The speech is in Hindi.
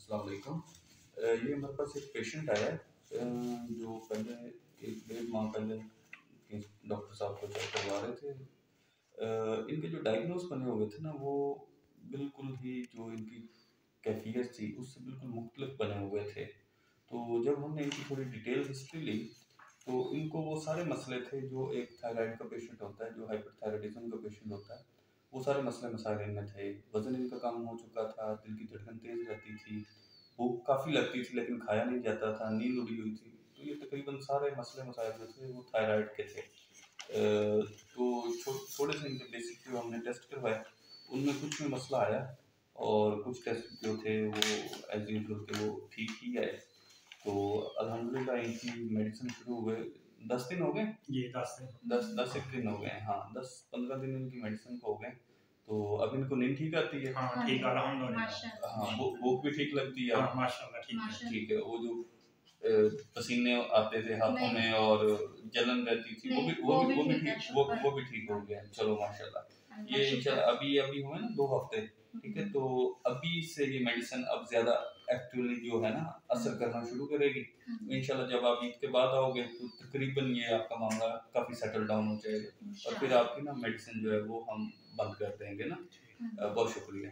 अस्सलाम वालेकुम। ये हमारे पास एक पेशेंट आया है जो पहले 1 डेढ़ माह पहले डॉक्टर साहब को चेक करवा रहे थे। इनके जो डायग्नोज बने हुए थे ना वो बिल्कुल ही जो इनकी कैफियत थी उससे बिल्कुल मुख्तलिफ बने हुए थे। तो जब हमने इनकी थोड़ी डिटेल हिस्ट्री ली तो इनको वो सारे मसले थे जो एक थायराइड का पेशेंट होता है, जो हाइपरथायराइडिज्म का पेशेंट होता है, वो सारे मसले मसाइल इनमें थे। वज़न इनका कम हो चुका था, दिल की धड़कन तेज़ रहती थी, भूख काफ़ी लगती थी लेकिन खाया नहीं जाता था, नींद उड़ी हुई थी। तो ये तकरीबन सारे मसले मसाइल जो थे वो थायराइड के थे। तो थोड़े से इनके बेसिक जो हमने टेस्ट करवाए उनमें कुछ में मसला आया और कुछ टेस्ट जो थे वो एज़ यूजुअल के वो ठीक ही आए। तो अल्हम्दुलिल्लाह इनकी मेडिसिन शुरू हुए 10 दिन हो गए। ये 10 दिन 10 एक दिन हो गए हैं। हाँ, 10-15 दिन इनकी मेडिसिन को हो गए। तो अब इनको नींद ठीक आती है। हाँ ठीक है अल्हम्दुलिल्लाह। हाँ, भूख भी ठीक लगती है। हाँ माशाल्लाह ठीक है। ठीक है, वो जो पसीने आते थे हाथों में और जलन रहती थी वो भी ठीक हो गया। चलो माशाल्लाह। ये इंशाल्लाह अभी अभी हुए ना 2 हफ्ते, ठीक है? तो अभी से ये मेडिसिन अब ज़्यादा एक्चुअली जो है ना असर करना शुरू करेगी। इंशाल्लाह जब आप ईद के बाद आओगे तो तकरीबन ये आपका मामला काफ़ी सेटल डाउन हो जाएगा और फिर आपकी ना मेडिसिन जो है वो हम बंद कर देंगे ना। बहुत शुक्रिया।